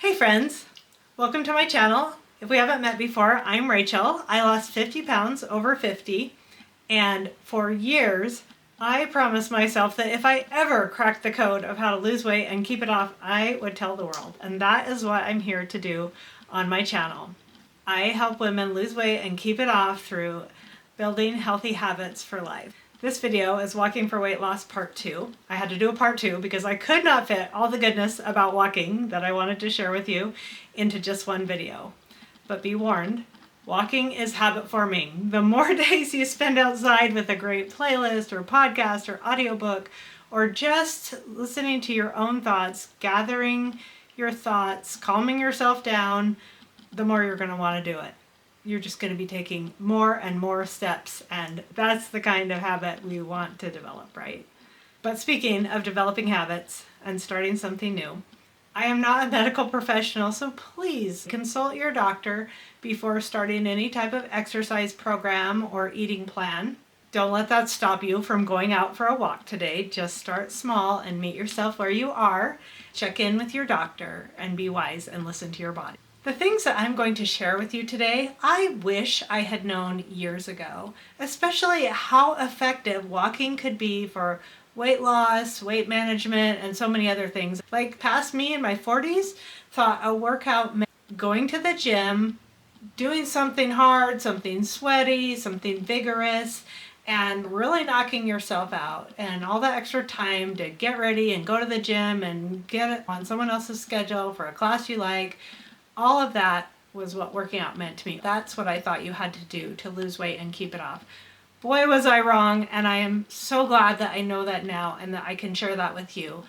Hey friends, welcome to my channel. If we haven't met before, I'm Rachel. I lost 50 pounds over 50, and for years I promised myself that if I ever cracked the code of how to lose weight and keep it off, I would tell the world. And that is what I'm here to do on my channel. I help women lose weight and keep it off through building healthy habits for life. This video is Walking for Weight Loss Part 2. I had to do a Part 2 because I could not fit all the goodness about walking that I wanted to share with you into just one video. But be warned, walking is habit forming. The more days you spend outside with a great playlist or podcast or audiobook, or just listening to your own thoughts, gathering your thoughts, calming yourself down, the more you're going to want to do it. You're just going to be taking more and more steps, and that's the kind of habit we want to develop, right? But speaking of developing habits and starting something new, I am not a medical professional, so please consult your doctor before starting any type of exercise program or eating plan. Don't let that stop you from going out for a walk today. Just start small and meet yourself where you are. Check in with your doctor and be wise and listen to your body. The things that I'm going to share with you today, I wish I had known years ago, especially how effective walking could be for weight loss, weight management, and so many other things. Like past me in my 40s, thought a workout meant going to the gym, doing something hard, something sweaty, something vigorous, and really knocking yourself out, and all that extra time to get ready and go to the gym and get it on someone else's schedule for a class you like. All of that was what working out meant to me. That's what I thought you had to do to lose weight and keep it off. Boy, was I wrong, and I am so glad that I know that now and that I can share that with you.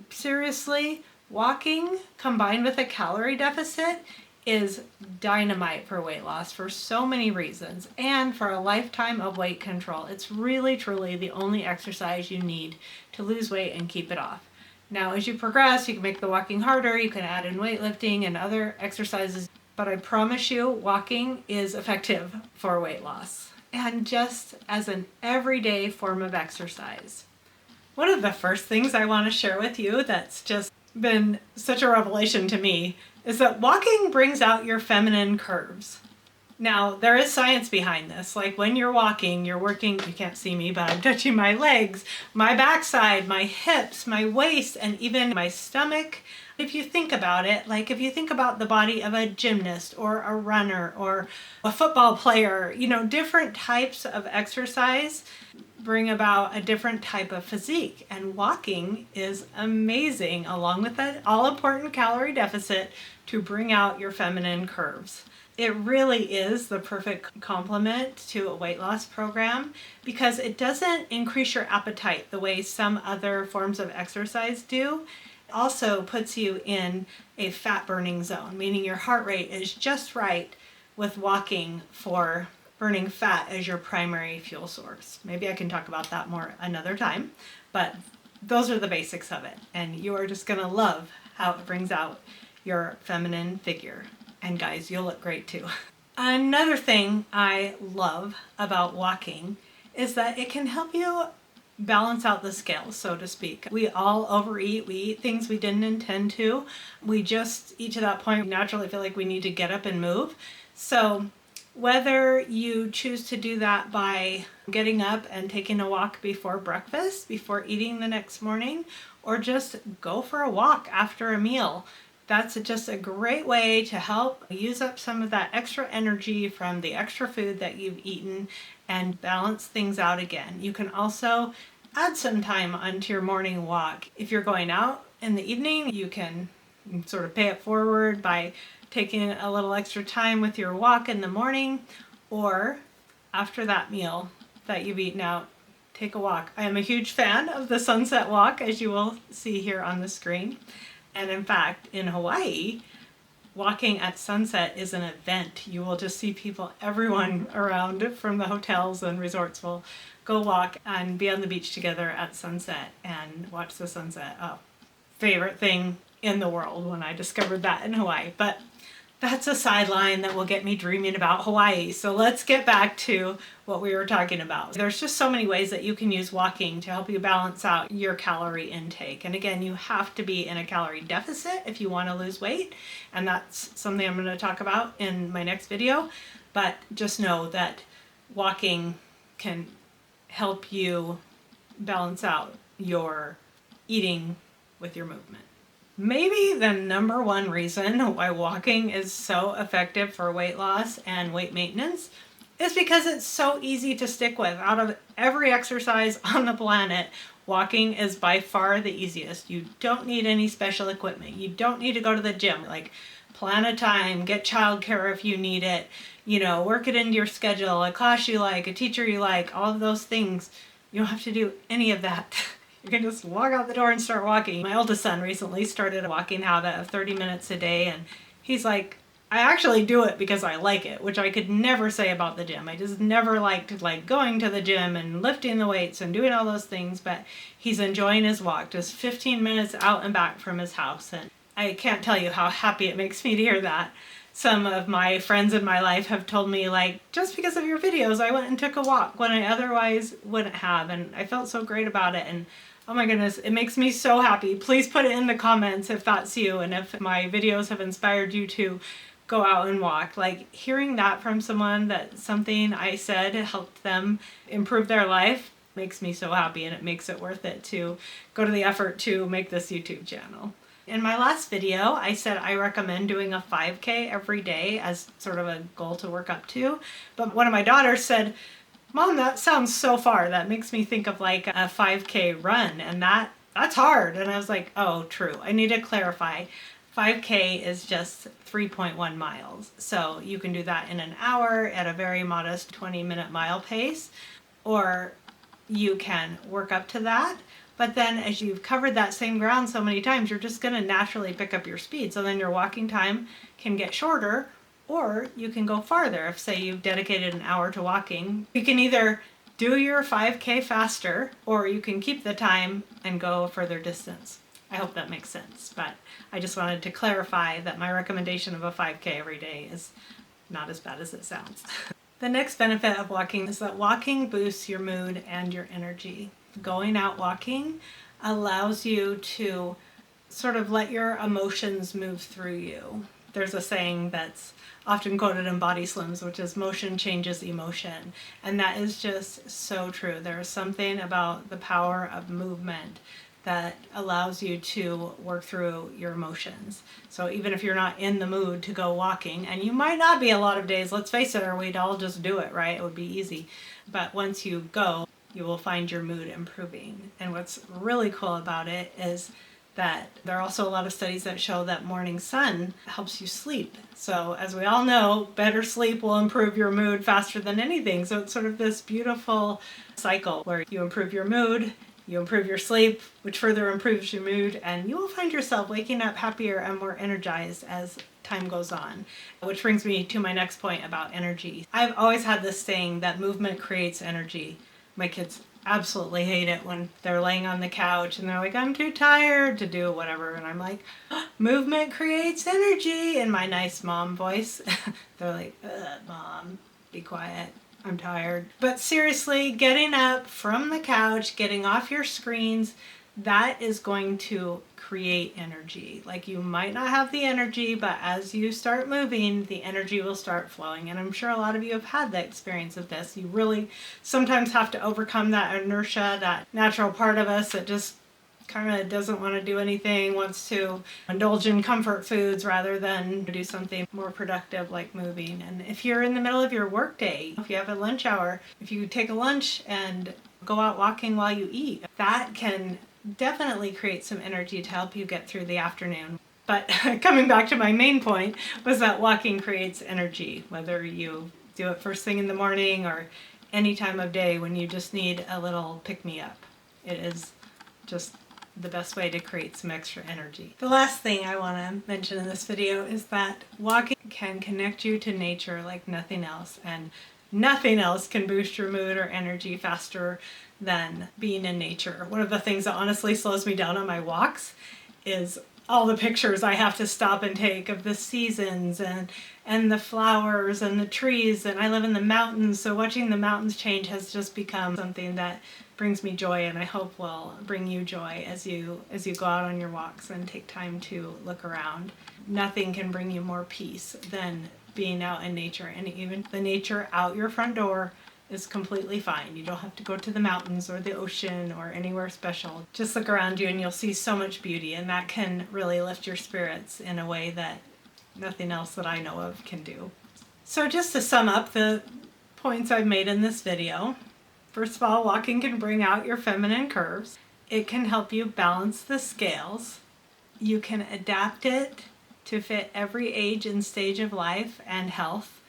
Seriously, walking combined with a calorie deficit is dynamite for weight loss for so many reasons, and for a lifetime of weight control. It's really, truly the only exercise you need to lose weight and keep it off. Now, as you progress, you can make the walking harder, you can add in weightlifting and other exercises, but I promise you, walking is effective for weight loss, and just as an everyday form of exercise. One of the first things I want to share with you that's just been such a revelation to me is that walking brings out your feminine curves. Now, there is science behind this. Like when you're walking, you're working, you can't see me, but I'm touching my legs, my backside, my hips, my waist, and even my stomach. If you think about it, like if you think about the body of a gymnast or a runner or a football player, different types of exercise bring about a different type of physique. And walking is amazing, along with that all-important calorie deficit, to bring out your feminine curves. It really is the perfect complement to a weight loss program because it doesn't increase your appetite the way some other forms of exercise do. It also puts you in a fat burning zone, meaning your heart rate is just right with walking for burning fat as your primary fuel source. Maybe I can talk about that more another time, but those are the basics of it. And you are just gonna love how it brings out your feminine figure. And guys, you'll look great too. Another thing I love about walking is that it can help you balance out the scales, so to speak. We all overeat. We eat things we didn't intend to. We just eat to that point we naturally feel like we need to get up and move. So whether you choose to do that by getting up and taking a walk before breakfast, before eating the next morning, or just go for a walk after a meal, that's just a great way to help use up some of that extra energy from the extra food that you've eaten and balance things out again. You can also add some time onto your morning walk. If you're going out in the evening, you can sort of pay it forward by taking a little extra time with your walk in the morning, or after that meal that you've eaten out, take a walk. I am a huge fan of the sunset walk, as you will see here on the screen. And in fact, in Hawaii, walking at sunset is an event. You will just see people, everyone around from the hotels and resorts will go walk and be on the beach together at sunset and watch the sunset. Oh, favorite thing in the world when I discovered that in Hawaii. But that's a sideline that will get me dreaming about Hawaii. So let's get back to what we were talking about. There's just so many ways that you can use walking to help you balance out your calorie intake. And again, you have to be in a calorie deficit if you want to lose weight. And that's something I'm going to talk about in my next video. But just know that walking can help you balance out your eating with your movement. Maybe the number one reason why walking is so effective for weight loss and weight maintenance is because it's so easy to stick with. Out of every exercise on the planet, walking is by far the easiest. You don't need any special equipment. You don't need to go to the gym. Like, plan a time, get childcare if you need it, work it into your schedule, a class you like, a teacher you like, all of those things. You don't have to do any of that. You can just walk out the door and start walking. My oldest son recently started a walking habit of 30 minutes a day, and he's like, I actually do it because I like it, which I could never say about the gym. I just never liked going to the gym and lifting the weights and doing all those things, but he's enjoying his walk, just 15 minutes out and back from his house. And I can't tell you how happy it makes me to hear that. Some of my friends in my life have told me, just because of your videos, I went and took a walk when I otherwise wouldn't have, and I felt so great about it. And oh my goodness, it makes me so happy. Please put it in the comments if that's you and if my videos have inspired you to go out and walk. Hearing that from someone, that something I said helped them improve their life, makes me so happy, and it makes it worth it to go to the effort to make this YouTube channel. In my last video, I said I recommend doing a 5K every day as sort of a goal to work up to. But one of my daughters said, Mom, that sounds so far. That makes me think of a 5K run, and that's hard. And I was like, oh, true. I need to clarify. 5K is just 3.1 miles. So you can do that in an hour at a very modest 20-minute mile pace, or you can work up to that. But then as you've covered that same ground so many times, you're just going to naturally pick up your speed. So then your walking time can get shorter, or you can go farther. If, say, you've dedicated an hour to walking, you can either do your 5K faster, or you can keep the time and go a further distance. I hope that makes sense, but I just wanted to clarify that my recommendation of a 5K every day is not as bad as it sounds. The next benefit of walking is that walking boosts your mood and your energy. Going out walking allows you to sort of let your emotions move through you. There's a saying that's often quoted in Body Slims, which is motion changes emotion. And that is just so true. There's something about the power of movement that allows you to work through your emotions. So even if you're not in the mood to go walking, and you might not be a lot of days, let's face it, or we'd all just do it, right? It would be easy. But once you go, you will find your mood improving. And what's really cool about it is that there are also a lot of studies that show that morning sun helps you sleep. So as we all know, better sleep will improve your mood faster than anything. So it's sort of this beautiful cycle where you improve your mood, you improve your sleep, which further improves your mood, and you will find yourself waking up happier and more energized as time goes on. Which brings me to my next point about energy. I've always had this saying that movement creates energy. My kids absolutely hate it when they're laying on the couch and they're like, I'm too tired to do whatever. And I'm like, movement creates energy, in my nice mom voice. They're like, Mom, be quiet. I'm tired. But seriously, getting up from the couch, getting off your screens, that is going to create energy. You might not have the energy, but as you start moving, the energy will start flowing. And I'm sure a lot of you have had the experience of this. You really sometimes have to overcome that inertia, that natural part of us that just kind of doesn't want to do anything, wants to indulge in comfort foods rather than do something more productive like moving. And if you're in the middle of your workday, if you have a lunch hour, if you take a lunch and go out walking while you eat, that can definitely create some energy to help you get through the afternoon. But coming back to my main point was that walking creates energy, whether you do it first thing in the morning or any time of day when you just need a little pick-me-up. It is just the best way to create some extra energy. The last thing I want to mention in this video is that walking can connect you to nature like nothing else, and nothing else can boost your mood or energy faster than being in nature. One of the things that honestly slows me down on my walks is all the pictures I have to stop and take of the seasons and the flowers and the trees. And I live in the mountains, so watching the mountains change has just become something that brings me joy, and I hope will bring you joy as you go out on your walks and take time to look around. Nothing can bring you more peace than being out in nature, and even the nature out your front door is completely fine. You don't have to go to the mountains or the ocean or anywhere special. Just look around you and you'll see so much beauty, and that can really lift your spirits in a way that nothing else that I know of can do. So just to sum up the points I've made in this video, first of all, walking can bring out your feminine curves. It can help you balance the scales. You can adapt it to fit every age and stage of life and health.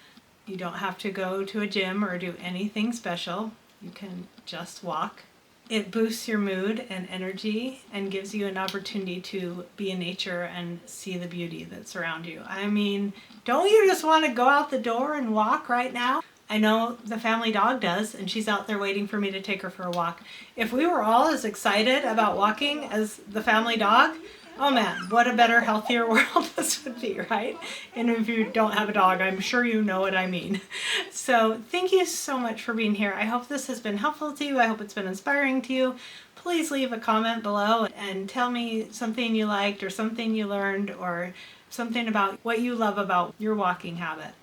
You don't have to go to a gym or do anything special. You can just walk. It boosts your mood and energy and gives you an opportunity to be in nature and see the beauty that's around you. I mean, don't you just want to go out the door and walk right now? I know the family dog does, and she's out there waiting for me to take her for a walk. If we were all as excited about walking as the family dog, oh man, what a better, healthier world this would be, right? And if you don't have a dog, I'm sure you know what I mean. So thank you so much for being here. I hope this has been helpful to you. I hope it's been inspiring to you. Please leave a comment below and tell me something you liked or something you learned or something about what you love about your walking habit.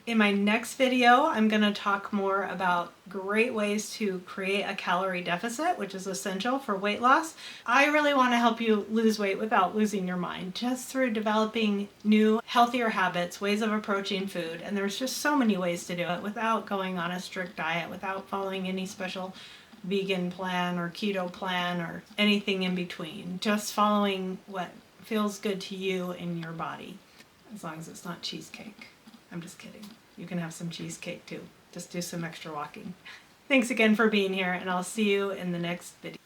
In my next video, I'm going to talk more about great ways to create a calorie deficit, which is essential for weight loss. I really want to help you lose weight without losing your mind, just through developing new, healthier habits, ways of approaching food. And there's just so many ways to do it without going on a strict diet, without following any special vegan plan or keto plan or anything in between. Just following what feels good to you in your body, as long as it's not cheesecake. I'm just kidding. You can have some cheesecake too. Just do some extra walking. Thanks again for being here, and I'll see you in the next video.